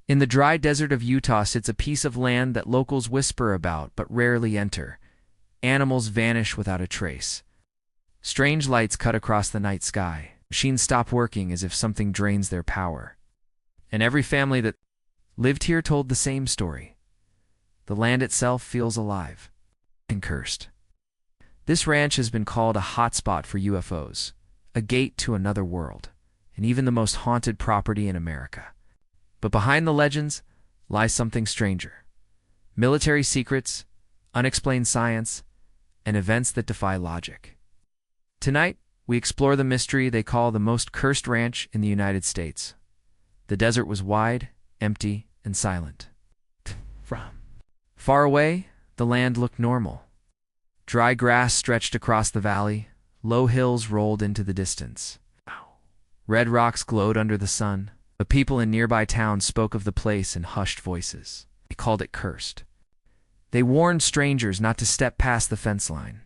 In the dry desert of Utah sits a piece of land that locals whisper about but rarely enter. Animals vanish without a trace. Strange lights cut across the night sky. Machines stop working as if something drains their power. And every family that lived here told the same story. The land itself feels alive and cursed. This ranch has been called a hotspot for UFOs, a gate to another world, and even the most haunted property in America. But behind the legends lies something stranger. Military secrets, unexplained science, and events that defy logic. Tonight, we explore the mystery they call the most cursed ranch in the United States. The desert was wide, empty, and silent. From far away, the land looked normal. Dry grass stretched across the valley, low hills rolled into the distance. Red rocks glowed under the sun, but people in nearby towns spoke of the place in hushed voices. They called it cursed. They warned strangers not to step past the fence line.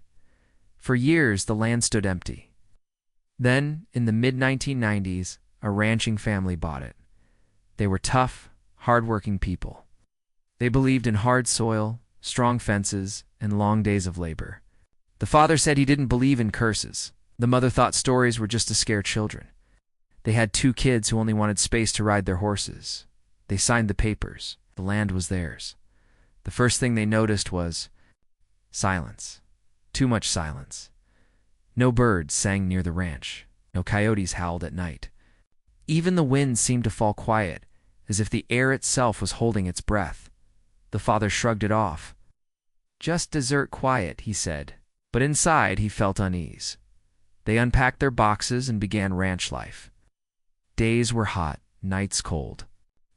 For years, the land stood empty. Then, in the mid-1990s, a ranching family bought it. They were tough, hard-working people. They believed in hard soil, strong fences, and long days of labor. The father said he didn't believe in curses. The mother thought stories were just to scare children. They had 2 kids who only wanted space to ride their horses. They signed the papers. The land was theirs. The first thing they noticed was silence. Too much silence. No birds sang near the ranch. No coyotes howled at night. Even the wind seemed to fall quiet, as if the air itself was holding its breath. The father shrugged it off. Just desert quiet, he said. But inside he felt unease. They unpacked their boxes and began ranch life. Days were hot, nights cold.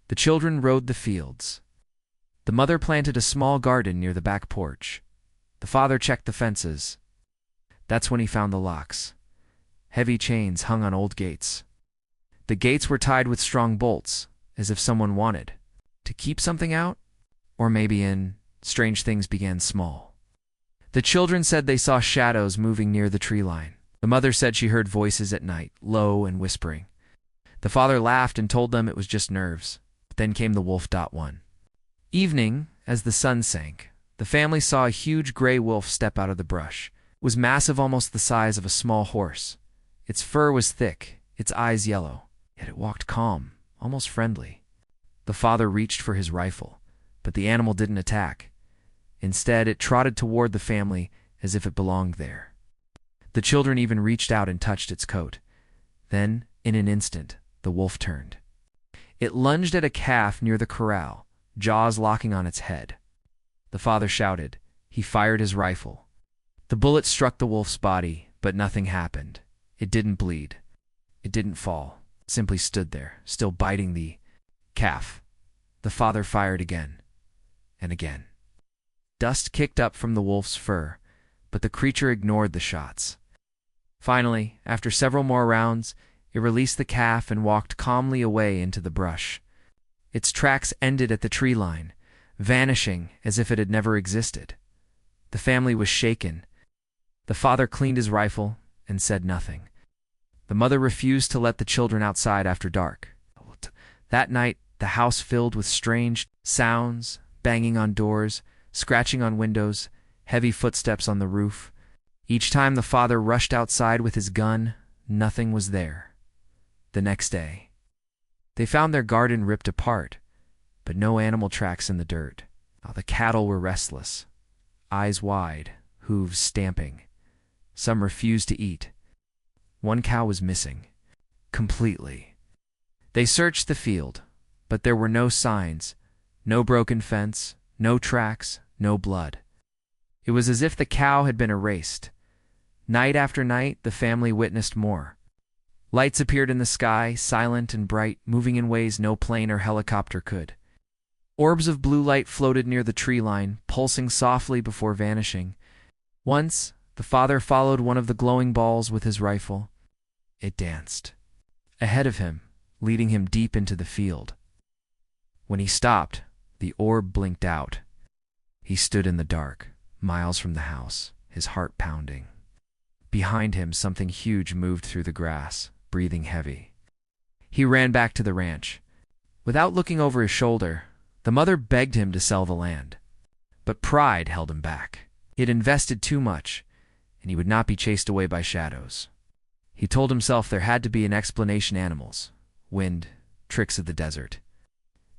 The children rode the fields. The mother planted a small garden near the back porch. The father checked the fences. That's when he found the locks. Heavy chains hung on old gates. The gates were tied with strong bolts, as if someone wanted to keep something out, or maybe in. Strange things began small. The children said they saw shadows moving near the tree line. The mother said she heard voices at night, low and whispering. The father laughed and told them it was just nerves. But then came the wolf. One evening, as the sun sank, the family saw a huge gray wolf step out of the brush. It was massive, almost the size of a small horse. Its fur was thick, its eyes yellow, yet it walked calm, almost friendly. The father reached for his rifle, but the animal didn't attack. Instead, it trotted toward the family as if it belonged there. The children even reached out and touched its coat. Then, in an instant, the wolf turned. It lunged at a calf near the corral, jaws locking on its head. The father shouted. He fired his rifle. The bullet struck the wolf's body, but nothing happened. It didn't bleed. It didn't fall. It simply stood there, still biting the calf. The father fired again, and again. Dust kicked up from the wolf's fur, but the creature ignored the shots. Finally, after several more rounds, it released the calf and walked calmly away into the brush. Its tracks ended at the tree line, vanishing as if it had never existed. The family was shaken. The father cleaned his rifle and said nothing. The mother refused to let the children outside after dark. That night, the house filled with strange sounds, banging on doors, scratching on windows, heavy footsteps on the roof. Each time the father rushed outside with his gun, nothing was there. The next day, they found their garden ripped apart, but no animal tracks in the dirt. The cattle were restless, eyes wide, hooves stamping. Some refused to eat. One cow was missing, completely. They searched the field, but there were no signs, no broken fence, no tracks, no blood. It was as if the cow had been erased. Night after night, the family witnessed more. Lights appeared in the sky, silent and bright, moving in ways no plane or helicopter could. Orbs of blue light floated near the tree line, pulsing softly before vanishing. Once, the father followed one of the glowing balls with his rifle. It danced ahead of him, leading him deep into the field. When he stopped, the orb blinked out. He stood in the dark, miles from the house, his heart pounding. Behind him, something huge moved through the grass, breathing heavy. He ran back to the ranch. Without looking over his shoulder, the mother begged him to sell the land. But pride held him back. He had invested too much, and he would not be chased away by shadows. He told himself there had to be an explanation: animals, wind, tricks of the desert.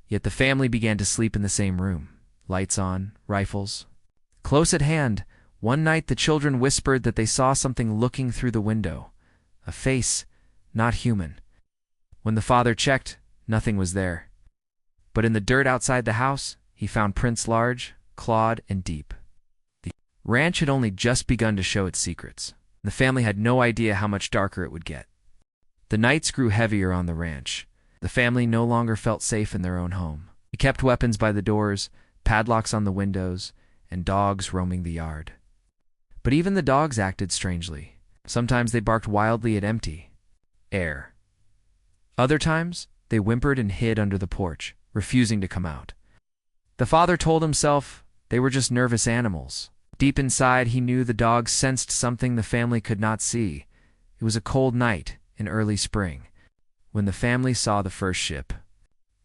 Yet the family began to sleep in the same room, lights on, rifles. Close at hand, one night the children whispered that they saw something looking through the window, a face, not human. When the father checked, nothing was there. But in the dirt outside the house, he found prints large, clawed, and deep. The ranch had only just begun to show its secrets. The family had no idea how much darker it would get. The nights grew heavier on the ranch. The family no longer felt safe in their own home. They kept weapons by the doors, padlocks on the windows, and dogs roaming the yard. But even the dogs acted strangely. Sometimes they barked wildly at empty air. Other times, they whimpered and hid under the porch, refusing to come out. The father told himself they were just nervous animals. Deep inside, he knew the dogs sensed something the family could not see. It was a cold night in early spring, when the family saw the first ship.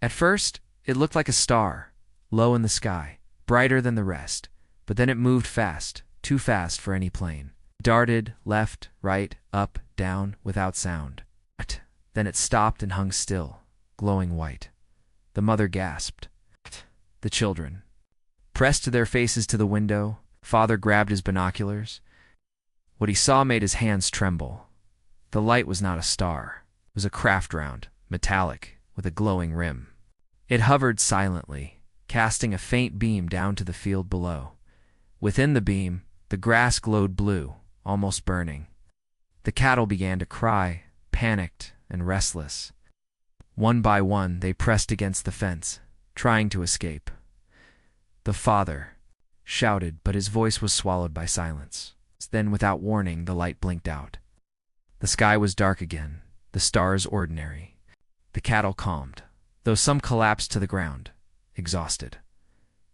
At first, it looked like a star, low in the sky, brighter than the rest. But then it moved fast, too fast for any plane. It darted left, right, up, down, without sound. Then it stopped and hung still, glowing white. The mother gasped. The children pressed their faces to the window. Father grabbed his binoculars. What he saw made his hands tremble. The light was not a star. It was a craft round, metallic, with a glowing rim. It hovered silently, casting a faint beam down to the field below. Within the beam, the grass glowed blue, almost burning. The cattle began to cry, panicked and restless. One by one, they pressed against the fence, trying to escape. The father shouted, but his voice was swallowed by silence. Then, without warning, the light blinked out. The sky was dark again, the stars ordinary. The cattle calmed, though some collapsed to the ground, exhausted.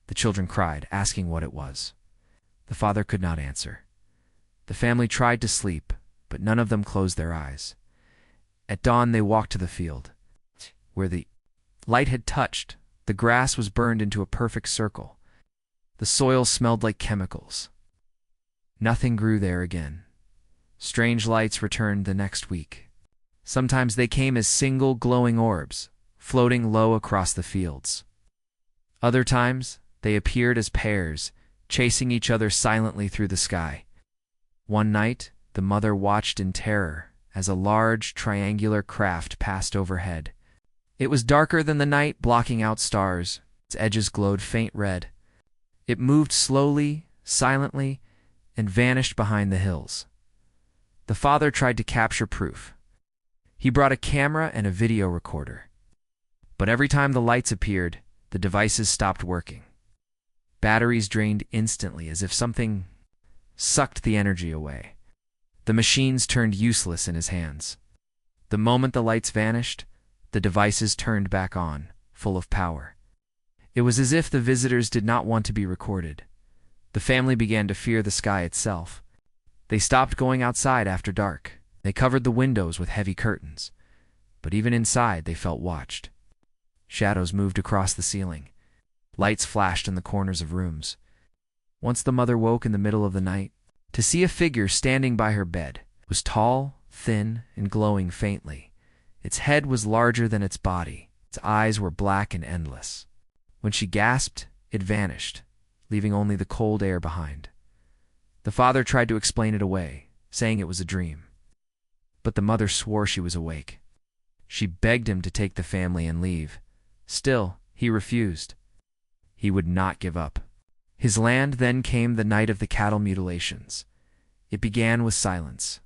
The children cried, asking what it was. The father could not answer. The family tried to sleep, but none of them closed their eyes. At dawn, they walked to the field. Where the light had touched, the grass was burned into a perfect circle. The soil smelled like chemicals. Nothing grew there again. Strange lights returned the next week. Sometimes they came as single glowing orbs, floating low across the fields. Other times, they appeared as pairs, chasing each other silently through the sky. One night, the mother watched in terror as a large, triangular craft passed overhead. It was darker than the night, blocking out stars. Its edges glowed faint red. It moved slowly, silently, and vanished behind the hills. The father tried to capture proof. He brought a camera and a video recorder. But every time the lights appeared, the devices stopped working. Batteries drained instantly, as if something sucked the energy away. The machines turned useless in his hands. The moment the lights vanished, the devices turned back on, full of power. It was as if the visitors did not want to be recorded. The family began to fear the sky itself. They stopped going outside after dark. They covered the windows with heavy curtains. But even inside, they felt watched. Shadows moved across the ceiling. Lights flashed in the corners of rooms. Once the mother woke in the middle of the night to see a figure standing by her bed. It was tall, thin, and glowing faintly. Its head was larger than its body. Its eyes were black and endless. When she gasped, it vanished, leaving only the cold air behind. The father tried to explain it away, saying it was a dream. But the mother swore she was awake. She begged him to take the family and leave. Still, he refused. He would not give up. His land. Then came the night of the cattle mutilations. It began with silence.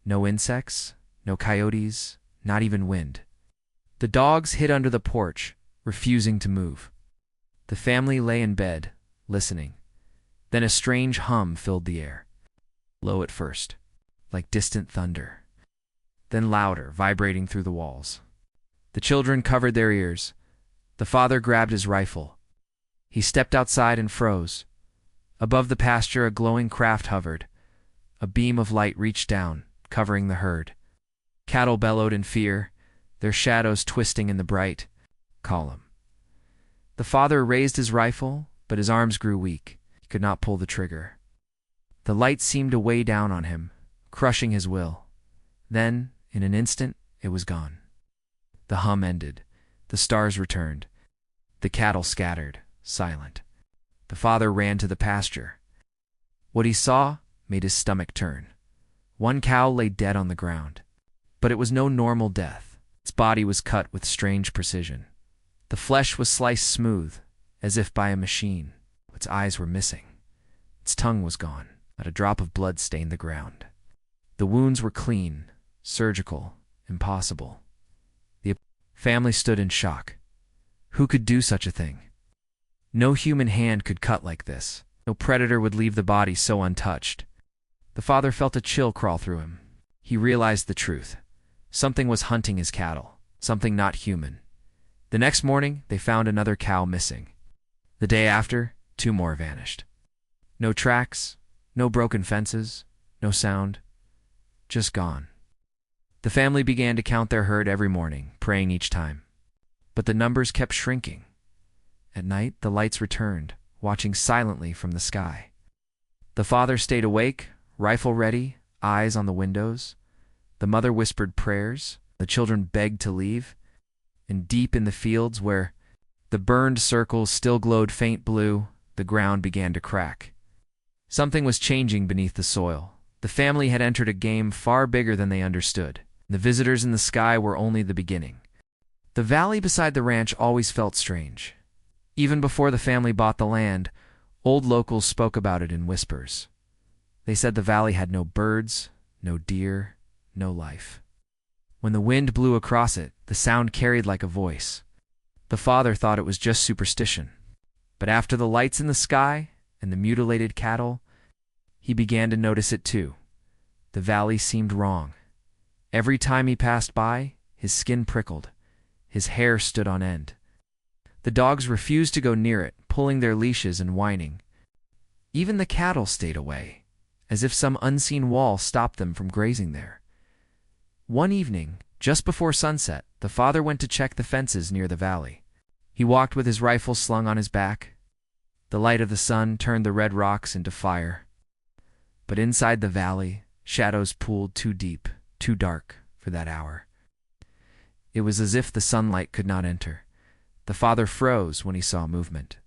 No insects, no coyotes, not even wind. The dogs hid under the porch, refusing to move. The family lay in bed, listening. Then a strange hum filled the air. Low at first, like distant thunder. Then louder, vibrating through the walls. The children covered their ears. The father grabbed his rifle. He stepped outside and froze. Above the pasture, a glowing craft hovered. A beam of light reached down, covering the herd. Cattle bellowed in fear, their shadows twisting in the bright. Call him." The father raised his rifle, but his arms grew weak. He could not pull the trigger. The light seemed to weigh down on him, crushing his will. Then, in an instant, it was gone. The hum ended. The stars returned. The cattle scattered, silent. The father ran to the pasture. What he saw made his stomach turn. One cow lay dead on the ground. But it was no normal death. Its body was cut with strange precision. The flesh was sliced smooth, as if by a machine. Its eyes were missing. Its tongue was gone. Not a drop of blood stained the ground. The wounds were clean, surgical, impossible. The family stood in shock. Who could do such a thing? No human hand could cut like this. No predator would leave the body so untouched. The father felt a chill crawl through him. He realized the truth. Something was hunting his cattle, something not human. The next morning, they found another cow missing. The day after, 2 more vanished. No tracks, no broken fences, no sound, just gone. The family began to count their herd every morning, praying each time. But the numbers kept shrinking. At night, the lights returned, watching silently from the sky. The father stayed awake, rifle ready, eyes on the windows. The mother whispered prayers. The children begged to leave. And deep in the fields where the burned circles still glowed faint blue, the ground began to crack. Something was changing beneath the soil. The family had entered a game far bigger than they understood. The visitors in the sky were only the beginning. The valley beside the ranch always felt strange. Even before the family bought the land, old locals spoke about it in whispers. They said the valley had no birds, no deer, no life. When the wind blew across it, the sound carried like a voice. The father thought it was just superstition. But after the lights in the sky and the mutilated cattle, he began to notice it too. The valley seemed wrong. Every time he passed by, his skin prickled. His hair stood on end. The dogs refused to go near it, pulling their leashes and whining. Even the cattle stayed away, as if some unseen wall stopped them from grazing there. One evening, just before sunset, the father went to check the fences near the valley. He walked with his rifle slung on his back. The light of the sun turned the red rocks into fire. But inside the valley, shadows pooled too deep, too dark for that hour. It was as if the sunlight could not enter. The father froze when he saw movement.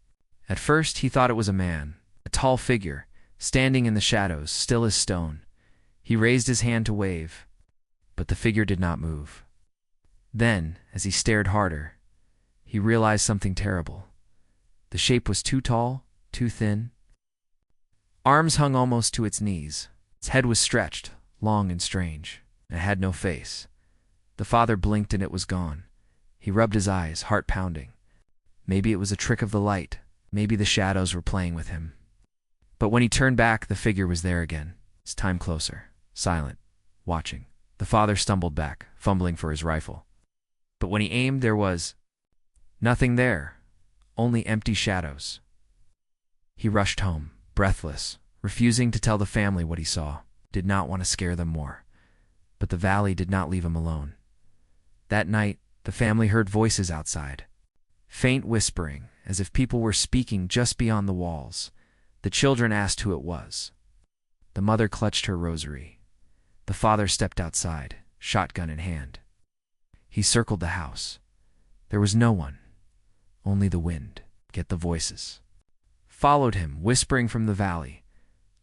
At first he thought it was a man, a tall figure, standing in the shadows, still as stone. He raised his hand to wave, but the figure did not move. Then, as he stared harder, he realized something terrible. The shape was too tall, too thin. Arms hung almost to its knees. Its head was stretched, long and strange. It had no face. The father blinked and it was gone. He rubbed his eyes, heart pounding. Maybe it was a trick of the light. Maybe the shadows were playing with him. But when he turned back, the figure was there again, his time closer, silent, watching. The father stumbled back, fumbling for his rifle. But when he aimed, there was nothing there, only empty shadows. He rushed home, breathless, refusing to tell the family what he saw, did not want to scare them more. But the valley did not leave him alone. That night, the family heard voices outside, faint whispering, as if people were speaking just beyond the walls. The children asked who it was. The mother clutched her rosary. The father stepped outside, shotgun in hand. He circled the house. There was no one, only the wind, yet the voices followed him, whispering from the valley.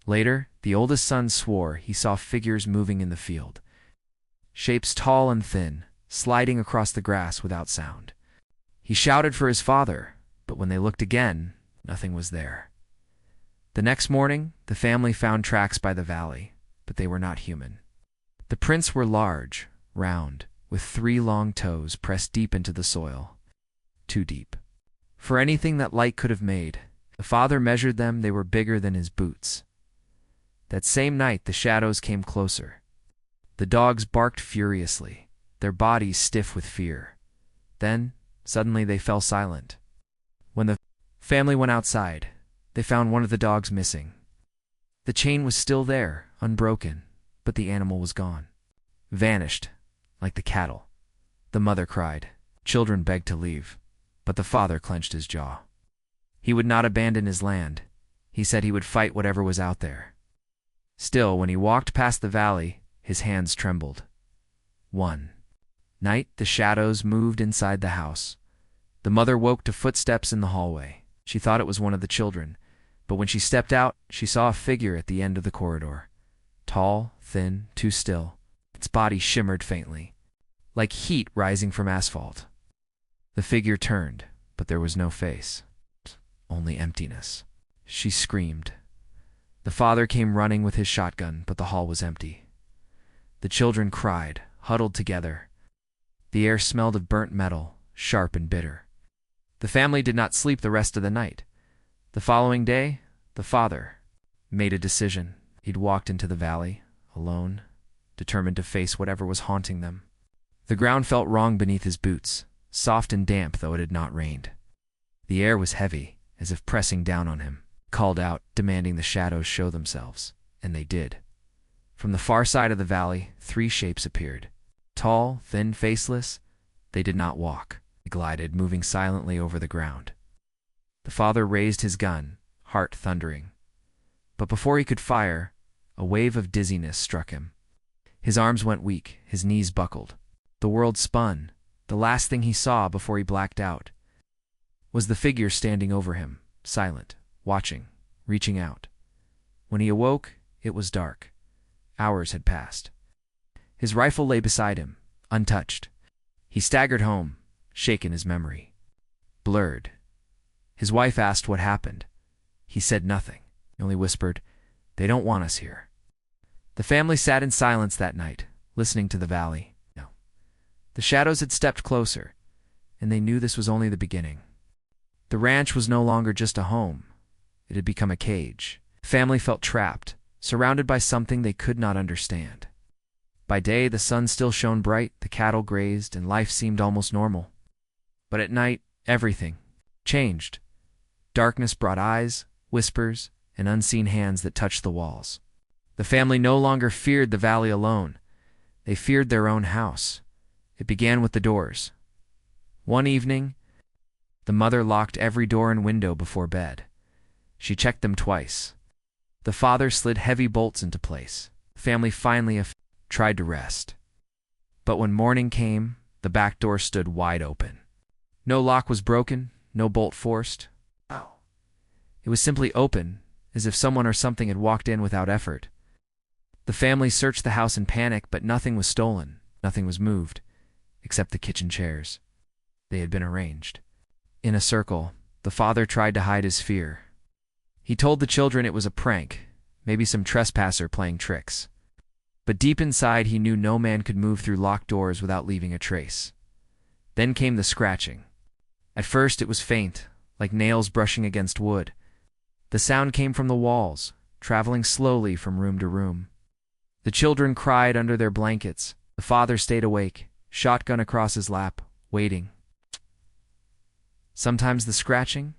Later, the oldest son swore he saw figures moving in the field, shapes tall and thin, sliding across the grass without sound. He shouted for his father, but when they looked again, nothing was there. The next morning, the family found tracks by the valley, but they were not human. The prints were large, round, with 3 long toes pressed deep into the soil. Too deep for anything that light could have made. The father measured them. They were bigger than his boots. That same night, the shadows came closer. The dogs barked furiously, their bodies stiff with fear. Then, suddenly, they fell silent. When the family went outside, they found one of the dogs missing. The chain was still there, unbroken, but the animal was gone. Vanished, like the cattle. The mother cried. Children begged to leave. But the father clenched his jaw. He would not abandon his land. He said he would fight whatever was out there. Still, when he walked past the valley, his hands trembled. One night, the shadows moved inside the house. The mother woke to footsteps in the hallway. She thought it was one of the children, but when she stepped out, she saw a figure at the end of the corridor. Tall, thin, too still. Its body shimmered faintly, like heat rising from asphalt. The figure turned, but there was no face. Only emptiness. She screamed. The father came running with his shotgun, but the hall was empty. The children cried, huddled together. The air smelled of burnt metal, sharp and bitter. The family did not sleep the rest of the night. The following day, the father made a decision. He'd walked into the valley, alone, determined to face whatever was haunting them. The ground felt wrong beneath his boots, soft and damp though it had not rained. The air was heavy, as if pressing down on him. Called out, demanding the shadows show themselves, and they did. From the far side of the valley, 3 shapes appeared. Tall, thin, faceless, they did not walk. They glided, moving silently over the ground. The father raised his gun, heart thundering. But before he could fire, a wave of dizziness struck him. His arms went weak, his knees buckled. The world spun. The last thing he saw before he blacked out was the figure standing over him, silent, watching, reaching out. When he awoke, it was dark. Hours had passed. His rifle lay beside him, untouched. He staggered home, shaken his memory. Blurred. His wife asked what happened. He said nothing. He only whispered, "They don't want us here." The family sat in silence that night, listening to the valley. No. The shadows had stepped closer, and they knew this was only the beginning. The ranch was no longer just a home. It had become a cage. The family felt trapped, surrounded by something they could not understand. By day, the sun still shone bright, the cattle grazed, and life seemed almost normal. But at night, everything changed. Darkness brought eyes, whispers, and unseen hands that touched the walls. The family no longer feared the valley alone. They feared their own house. It began with the doors. One evening, the mother locked every door and window before bed. She checked them twice. The father slid heavy bolts into place. The family finally tried to rest. But when morning came, the back door stood wide open. No lock was broken, no bolt forced. It was simply open, as if someone or something had walked in without effort. The family searched the house in panic, but nothing was stolen, nothing was moved, except the kitchen chairs. They had been arranged. In a circle, the father tried to hide his fear. He told the children it was a prank, maybe some trespasser playing tricks. But deep inside he knew no man could move through locked doors without leaving a trace. Then came the scratching. At first it was faint, like nails brushing against wood. The sound came from the walls, traveling slowly from room to room. The children cried under their blankets. The father stayed awake, shotgun across his lap, waiting. Sometimes the scratching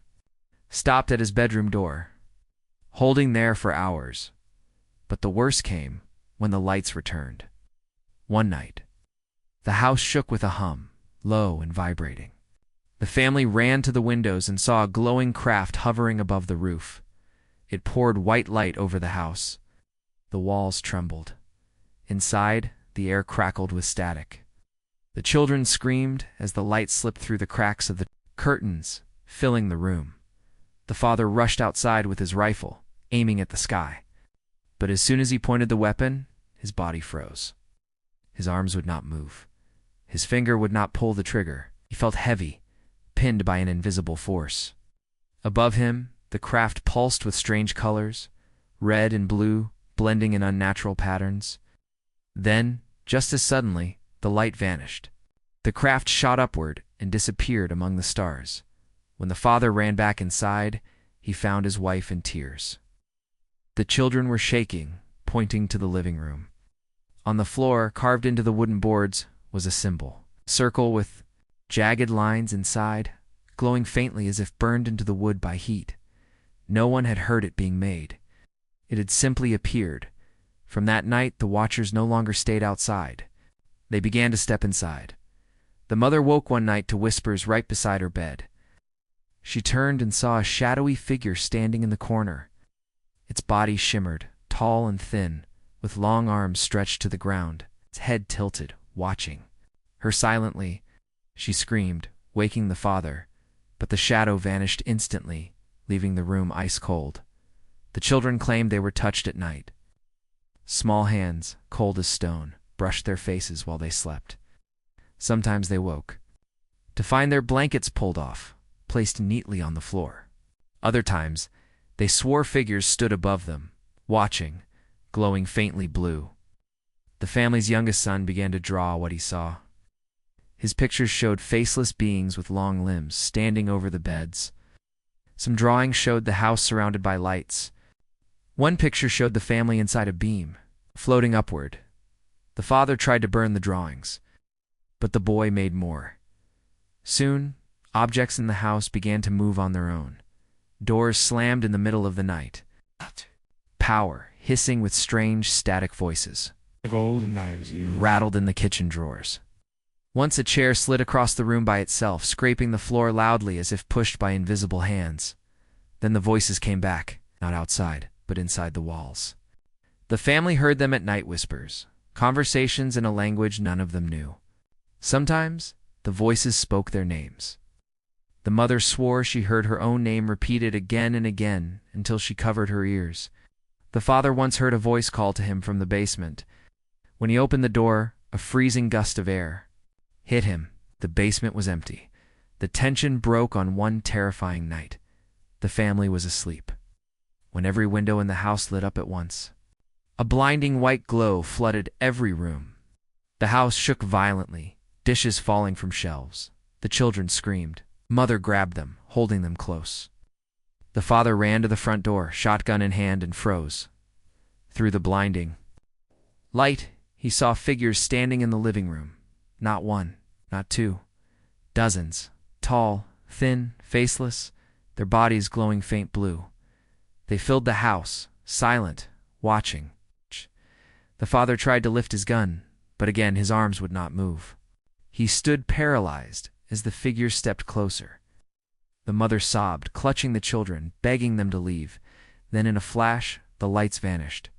stopped at his bedroom door, holding there for hours. But the worst came when the lights returned. One night, the house shook with a hum, low and vibrating. The family ran to the windows and saw a glowing craft hovering above the roof. It poured white light over the house. The walls trembled. Inside, the air crackled with static. The children screamed as the light slipped through the cracks of the curtains, filling the room. The father rushed outside with his rifle, aiming at the sky. But as soon as he pointed the weapon, his body froze. His arms would not move. His finger would not pull the trigger. He felt heavy, pinned by an invisible force. Above him, the craft pulsed with strange colors, red and blue, blending in unnatural patterns. Then, just as suddenly, the light vanished. The craft shot upward and disappeared among the stars. When the father ran back inside, he found his wife in tears. The children were shaking, pointing to the living room. On the floor, carved into the wooden boards, was a symbol. A circle with jagged lines inside, glowing faintly as if burned into the wood by heat. No one had heard it being made. It had simply appeared. From that night, the watchers no longer stayed outside. They began to step inside. The mother woke one night to whispers right beside her bed. She turned and saw a shadowy figure standing in the corner. Its body shimmered, tall and thin, with long arms stretched to the ground, its head tilted, watching her silently. She screamed, waking the father, but the shadow vanished instantly, leaving the room ice cold. The children claimed they were touched at night. Small hands, cold as stone, brushed their faces while they slept. Sometimes they woke to find their blankets pulled off, placed neatly on the floor. Other times, they swore figures stood above them, watching, glowing faintly blue. The family's youngest son began to draw what he saw. His pictures showed faceless beings with long limbs standing over the beds. Some drawings showed the house surrounded by lights. One picture showed the family inside a beam, floating upward. The father tried to burn the drawings, but the boy made more. Soon, objects in the house began to move on their own. Doors slammed in the middle of the night. Power, hissing with strange static voices, rattled in the kitchen drawers. Once a chair slid across the room by itself, scraping the floor loudly as if pushed by invisible hands. Then the voices came back, not outside, but inside the walls. The family heard them at night, whispers, conversations in a language none of them knew. Sometimes, the voices spoke their names. The mother swore she heard her own name repeated again and again until she covered her ears. The father once heard a voice call to him from the basement. When he opened the door, a freezing gust of air hit him. The basement was empty. The tension broke on one terrifying night. The family was asleep, when every window in the house lit up at once. A blinding white glow flooded every room. The house shook violently, dishes falling from shelves. The children screamed. Mother grabbed them, holding them close. The father ran to the front door, shotgun in hand, and froze. Through the blinding light, he saw figures standing in the living room. Not one, not two. Dozens, tall, thin, faceless, their bodies glowing faint blue. They filled the house, silent, watching. The father tried to lift his gun, but again his arms would not move. He stood paralyzed as the figures stepped closer. The mother sobbed, clutching the children, begging them to leave. Then in a flash, the lights vanished.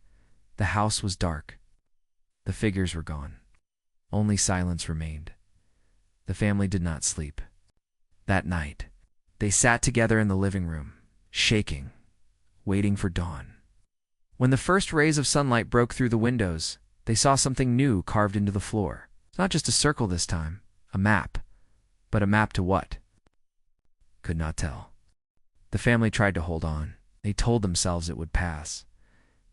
The house was dark. The figures were gone. Only silence remained. The family did not sleep. That night, they sat together in the living room, shaking, waiting for dawn. When the first rays of sunlight broke through the windows, they saw something new carved into the floor. It's not just a circle this time, a map. But a map to what? Could not tell. The family tried to hold on. They told themselves it would pass,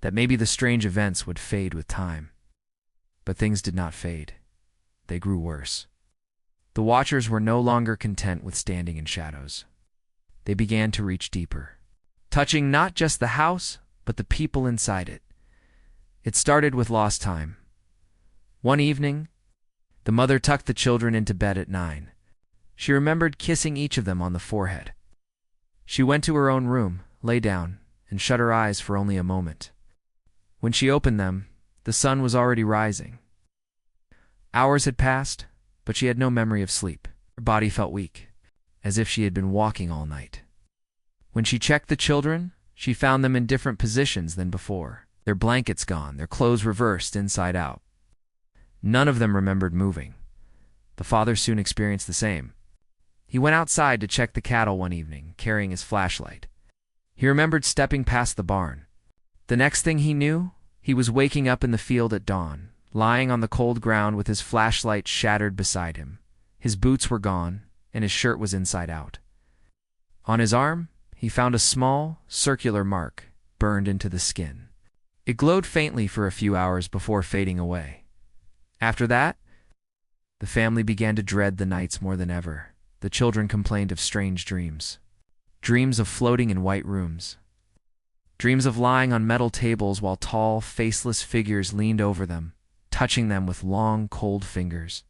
that maybe the strange events would fade with time. But things did not fade. They grew worse. The watchers were no longer content with standing in shadows. They began to reach deeper, touching not just the house, but the people inside it. It started with lost time. One evening, the mother tucked the children into bed at 9. She remembered kissing each of them on the forehead. She went to her own room, lay down, and shut her eyes for only a moment. When she opened them, the sun was already rising. Hours had passed, but she had no memory of sleep. Her body felt weak, as if she had been walking all night. When she checked the children, she found them in different positions than before. Their blankets gone, their clothes reversed inside out. None of them remembered moving. The father soon experienced the same. He went outside to check the cattle one evening, carrying his flashlight. He remembered stepping past the barn. The next thing he knew, he was waking up in the field at dawn, lying on the cold ground with his flashlight shattered beside him. His boots were gone, and his shirt was inside out. On his arm, he found a small, circular mark burned into the skin. It glowed faintly for a few hours before fading away. After that, the family began to dread the nights more than ever. The children complained of strange dreams. Dreams of floating in white rooms. Dreams of lying on metal tables while tall, faceless figures leaned over them, touching them with long, cold fingers.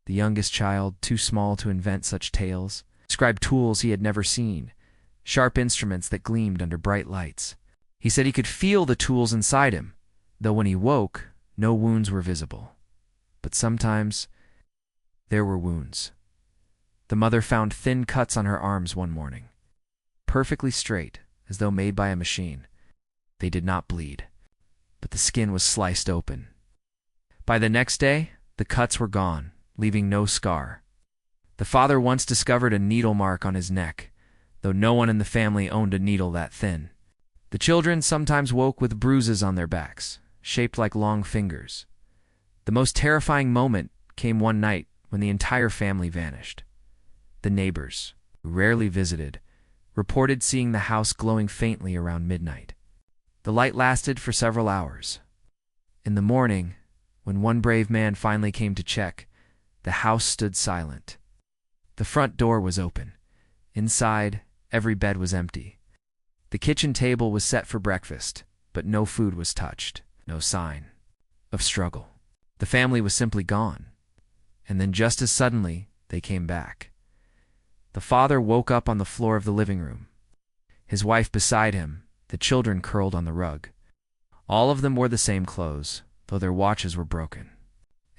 The youngest child, too small to invent such tales, described tools he had never seen, sharp instruments that gleamed under bright lights. He said he could feel the tools inside him, though when he woke, no wounds were visible. But sometimes, there were wounds. The mother found thin cuts on her arms one morning, perfectly straight, as though made by a machine. They did not bleed, but the skin was sliced open. By the next day, the cuts were gone, leaving no scar. The father once discovered a needle mark on his neck, though no one in the family owned a needle that thin. The children sometimes woke with bruises on their backs, shaped like long fingers. The most terrifying moment came one night when the entire family vanished. The neighbors, who rarely visited, reported seeing the house glowing faintly around midnight. The light lasted for several hours. In the morning, when one brave man finally came to check, the house stood silent. The front door was open. Inside, every bed was empty. The kitchen table was set for breakfast, but no food was touched, no sign of struggle. The family was simply gone. And then just as suddenly, they came back. The father woke up on the floor of the living room, his wife beside him, the children curled on the rug. All of them wore the same clothes, though their watches were broken,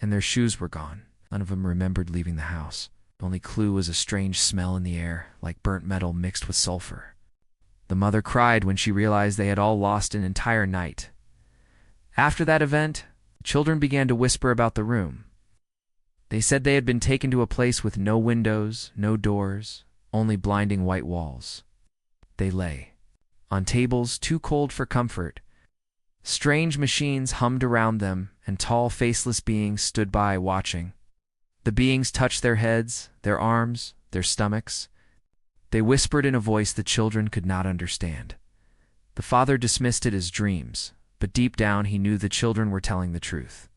and their shoes were gone. None of them remembered leaving the house. The only clue was a strange smell in the air, like burnt metal mixed with sulfur. The mother cried when she realized they had all lost an entire night. After that event, the children began to whisper about the room. They said they had been taken to a place with no windows, no doors, only blinding white walls. They lay on tables too cold for comfort. Strange machines hummed around them, and tall, faceless beings stood by watching. The beings touched their heads, their arms, their stomachs. They whispered in a voice the children could not understand. The father dismissed it as dreams, but deep down he knew the children were telling the truth.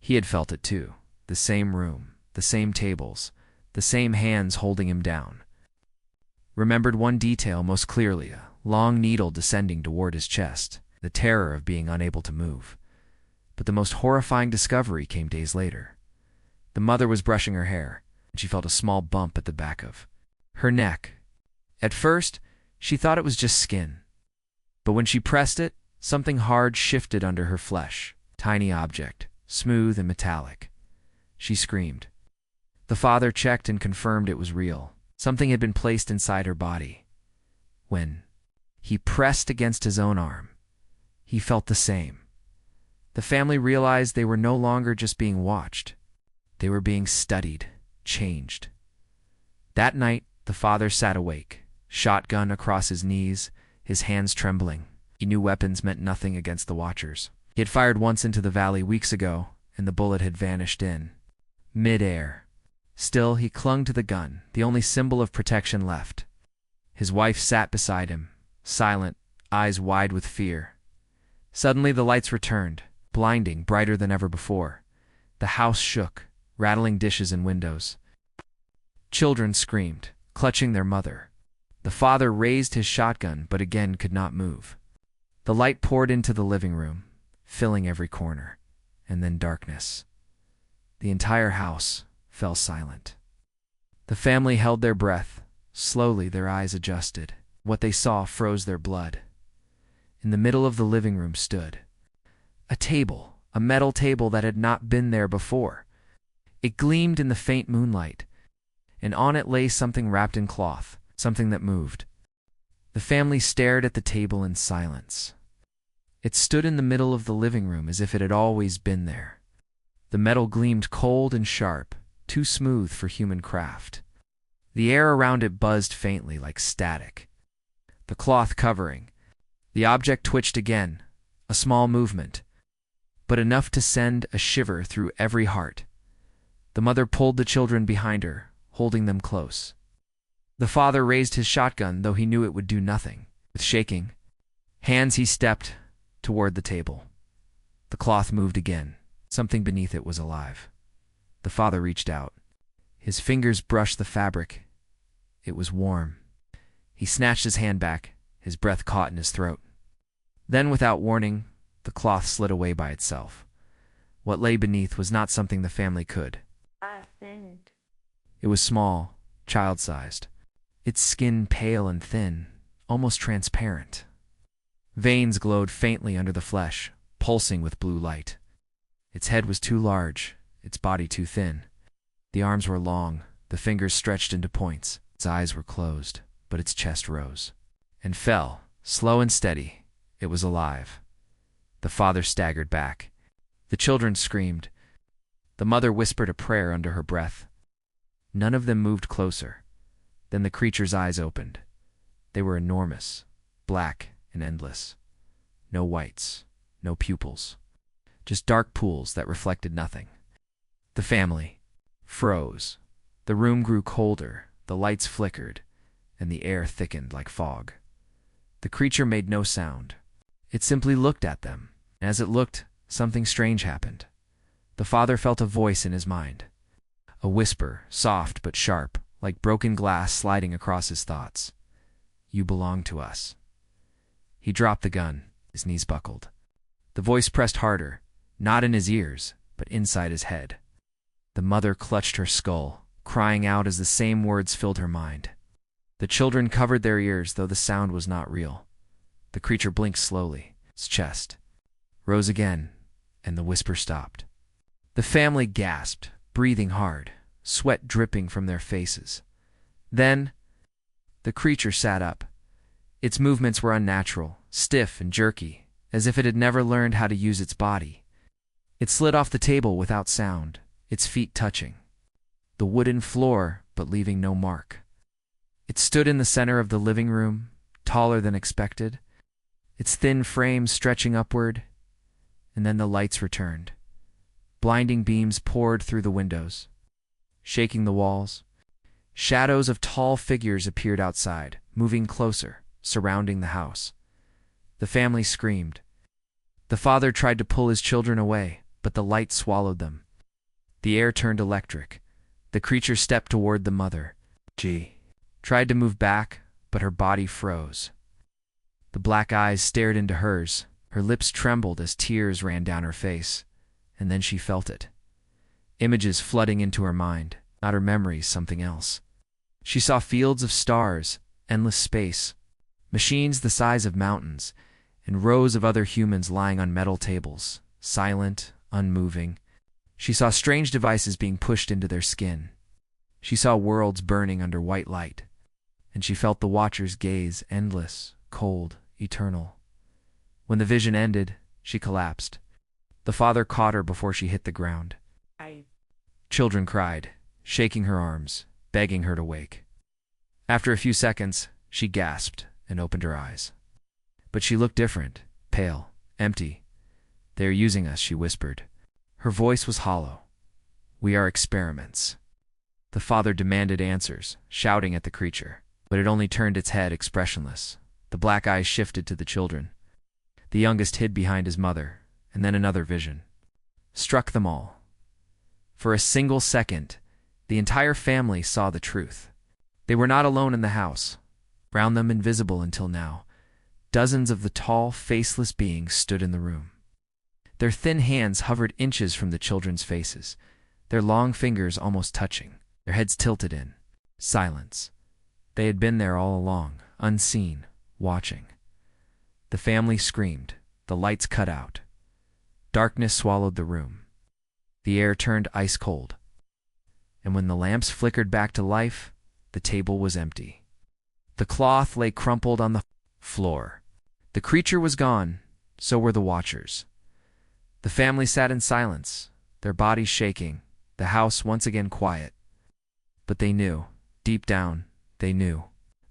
He had felt it too. The same room, the same tables, the same hands holding him down. Remembered one detail most clearly, a long needle descending toward his chest, the terror of being unable to move. But the most horrifying discovery came days later. The mother was brushing her hair, and she felt a small bump at the back of her neck. At first, she thought it was just skin. But when she pressed it, something hard shifted under her flesh, tiny object, smooth and metallic. She screamed. The father checked and confirmed it was real. Something had been placed inside her body. When he pressed against his own arm, he felt the same. The family realized they were no longer just being watched. They were being studied, changed. That night, the father sat awake, shotgun across his knees, his hands trembling. He knew weapons meant nothing against the watchers. He had fired once into the valley weeks ago, and the bullet had vanished in mid-air. Still, he clung to the gun, the only symbol of protection left. His wife sat beside him, silent, eyes wide with fear. Suddenly the lights returned, blinding, brighter than ever before. The house shook, rattling dishes and windows. Children screamed, clutching their mother. The father raised his shotgun, but again could not move. The light poured into the living room, filling every corner, and then darkness. The entire house fell silent. The family held their breath. Slowly their eyes adjusted. What they saw froze their blood. In the middle of the living room stood a table, a metal table that had not been there before. It gleamed in the faint moonlight, and on it lay something wrapped in cloth, something that moved. The family stared at the table in silence. It stood in the middle of the living room as if it had always been there. The metal gleamed cold and sharp, too smooth for human craft. The air around it buzzed faintly like static. The cloth covering. The object twitched again, a small movement, but enough to send a shiver through every heart. The mother pulled the children behind her, holding them close. The father raised his shotgun, though he knew it would do nothing. With shaking hands he stepped toward the table. The cloth moved again. Something beneath it was alive. The father reached out. His fingers brushed the fabric. It was warm. He snatched his hand back, his breath caught in his throat. Then, without warning, the cloth slid away by itself. What lay beneath was not something the family could. It was small, child-sized, its skin pale and thin, almost transparent. Veins glowed faintly under the flesh, pulsing with blue light. Its head was too large, its body too thin. The arms were long, The fingers stretched into points. Its eyes were closed, but its chest rose and fell, slow and steady. It was alive. The father staggered back. The children screamed. The mother whispered a prayer under her breath. None of them moved closer. Then the creature's eyes opened. They were enormous, black and endless. No whites, no pupils, just dark pools that reflected nothing. The family froze. The room grew colder, the lights flickered, and the air thickened like fog. The creature made no sound. It simply looked at them. As it looked, something strange happened. The father felt a voice in his mind. A whisper, soft but sharp, like broken glass sliding across his thoughts. You belong to us. He dropped the gun. His knees buckled. The voice pressed harder, not in his ears, but inside his head. The mother clutched her skull, crying out as the same words filled her mind. The children covered their ears, though the sound was not real. The creature blinked slowly. Its chest rose again, and the whisper stopped. The family gasped, breathing hard, sweat dripping from their faces. Then, the creature sat up. Its movements were unnatural, stiff and jerky, as if it had never learned how to use its body. It slid off the table without sound, its feet touching the wooden floor but leaving no mark. It stood in the center of the living room, taller than expected, its thin frame stretching upward, and then the lights returned. Blinding beams poured through the windows, shaking the walls. Shadows of tall figures appeared outside, moving closer, surrounding the house. The family screamed. The father tried to pull his children away, but the light swallowed them. The air turned electric. The creature stepped toward the mother. She tried to move back, but her body froze. The black eyes stared into hers. Her lips trembled as tears ran down her face, and then she felt it. Images flooding into her mind, not her memories, something else. She saw fields of stars, endless space, machines the size of mountains, and rows of other humans lying on metal tables, silent, unmoving. She saw strange devices being pushed into their skin. She saw worlds burning under white light, and she felt the watcher's gaze, endless, cold, eternal. When the vision ended, she collapsed. The father caught her before she hit the ground. Children cried, shaking her arms, begging her to wake. After a few seconds, she gasped and opened her eyes. But she looked different, pale, empty. "They are using us," she whispered. Her voice was hollow. "We are experiments." The father demanded answers, shouting at the creature, but it only turned its head expressionless. The black eyes shifted to the children. The youngest hid behind his mother, and then another vision struck them all. For a single second, the entire family saw the truth. They were not alone in the house. Round them, invisible until now, dozens of the tall, faceless beings stood in the room. Their thin hands hovered inches from the children's faces, their long fingers almost touching, their heads tilted in silence. They had been there all along, unseen, watching. The family screamed. The lights cut out. Darkness swallowed the room. The air turned ice cold. And when the lamps flickered back to life, the table was empty. The cloth lay crumpled on the floor. The creature was gone, so were the watchers. The family sat in silence, their bodies shaking, the house once again quiet. But they knew, deep down, they knew.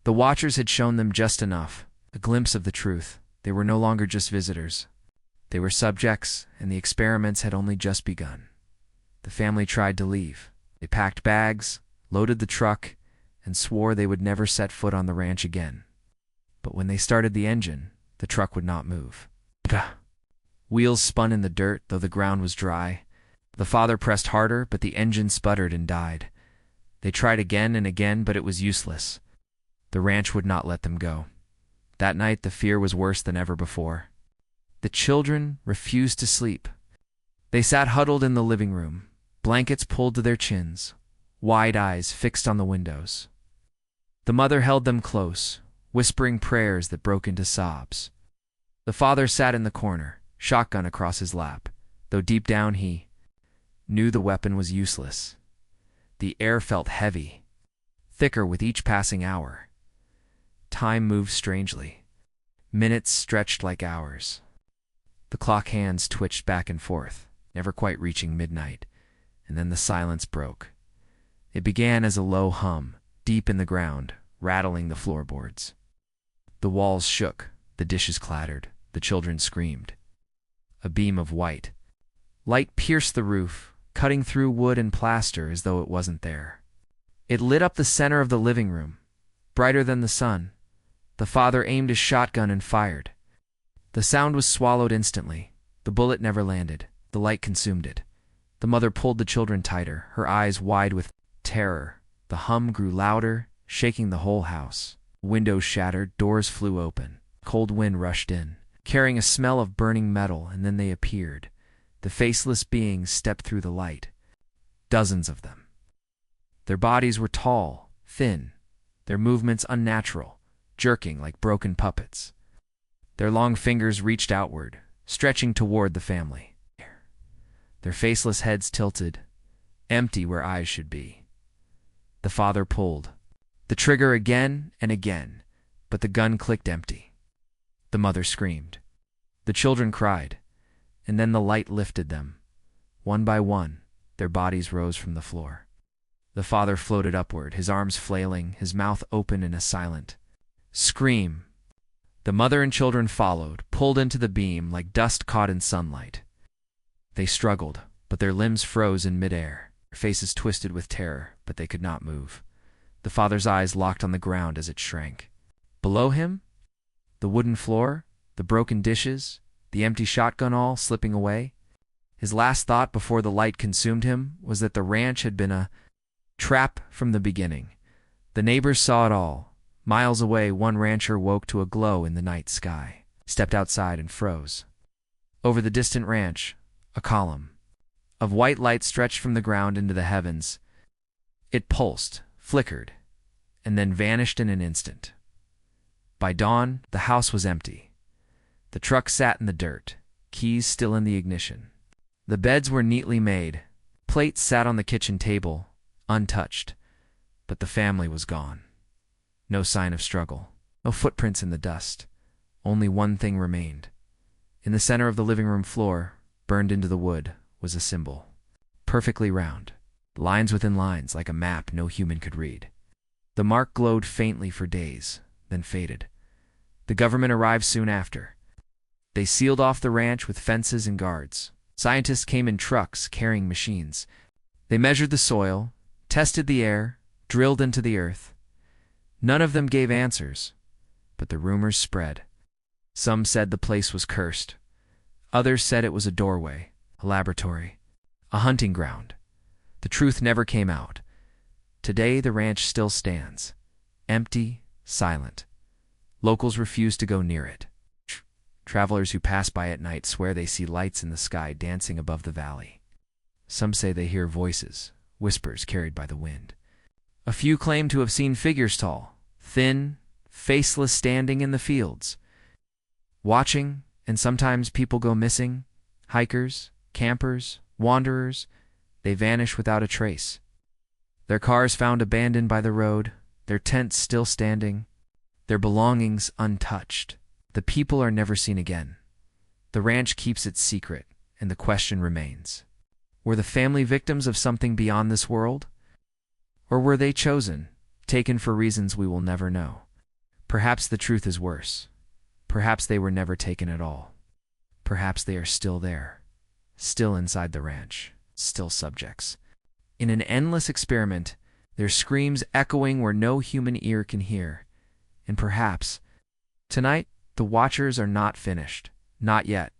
The watchers had shown them just enough, a glimpse of the truth. They were no longer just visitors. They were subjects, and the experiments had only just begun. The family tried to leave. They packed bags, loaded the truck, and swore they would never set foot on the ranch again. But when they started the engine, the truck would not move. Gah! Wheels spun in the dirt, though the ground was dry. The father pressed harder, but the engine sputtered and died. They tried again and again, but it was useless. The ranch would not let them go. That night, the fear was worse than ever before. The children refused to sleep. They sat huddled in the living room, blankets pulled to their chins, wide eyes fixed on the windows. The mother held them close, whispering prayers that broke into sobs. The father sat in the corner, shotgun across his lap, though deep down he knew the weapon was useless. The air felt heavy, thicker with each passing hour. Time moved strangely. Minutes stretched like hours. The clock hands twitched back and forth, never quite reaching midnight, and then the silence broke. It began as a low hum, deep in the ground, rattling the floorboards. The walls shook, the dishes clattered, the children screamed. A beam of white light pierced the roof, cutting through wood and plaster as though it wasn't there. It lit up the center of the living room, brighter than the sun. The father aimed his shotgun and fired. The sound was swallowed instantly. The bullet never landed. The light consumed it. The mother pulled the children tighter, her eyes wide with terror. The hum grew louder, shaking the whole house. Windows shattered, doors flew open. Cold wind rushed in, carrying a smell of burning metal, and then they appeared. The faceless beings stepped through the light. Dozens of them. Their bodies were tall, thin, their movements unnatural, jerking like broken puppets. Their long fingers reached outward, stretching toward the family. Their faceless heads tilted, empty where eyes should be. The father pulled the trigger again and again, but the gun clicked empty. The mother screamed. The children cried, and then the light lifted them. One by one, their bodies rose from the floor. The father floated upward, his arms flailing, his mouth open in a silent scream. The mother and children followed, pulled into the beam like dust caught in sunlight. They struggled, but their limbs froze in midair, their faces twisted with terror, but they could not move. The father's eyes locked on the ground as it shrank. Below him, the wooden floor, the broken dishes, the empty shotgun all slipping away. His last thought before the light consumed him was that the ranch had been a trap from the beginning. The neighbors saw it all. Miles away, one rancher woke to a glow in the night sky, stepped outside and froze. Over the distant ranch, a column of white light stretched from the ground into the heavens. It pulsed, flickered, and then vanished in an instant. By dawn, the house was empty. The truck sat in the dirt, keys still in the ignition. The beds were neatly made. Plates sat on the kitchen table, untouched, but the family was gone. No sign of struggle, no footprints in the dust. Only one thing remained. In the center of the living room floor, burned into the wood, was a symbol. Perfectly round, lines within lines like a map no human could read. The mark glowed faintly for days, then faded. The government arrived soon after. They sealed off the ranch with fences and guards. Scientists came in trucks carrying machines. They measured the soil, tested the air, drilled into the earth. None of them gave answers, but the rumors spread. Some said the place was cursed. Others said it was a doorway, a laboratory, a hunting ground. The truth never came out. Today the ranch still stands, empty, silent. Locals refuse to go near it. Travelers who pass by at night swear they see lights in the sky dancing above the valley. Some say they hear voices, whispers carried by the wind. A few claim to have seen figures tall, thin, faceless, standing in the fields, watching, and sometimes people go missing. Hikers, campers, wanderers, they vanish without a trace. Their cars found abandoned by the road, their tents still standing, their belongings untouched. The people are never seen again. The ranch keeps its secret, and the question remains. Were the family victims of something beyond this world? Or were they chosen, taken for reasons we will never know? Perhaps the truth is worse. Perhaps they were never taken at all. Perhaps they are still there, still inside the ranch, still subjects. In an endless experiment, their screams echoing where no human ear can hear. And perhaps, tonight, the watchers are not finished. Not yet.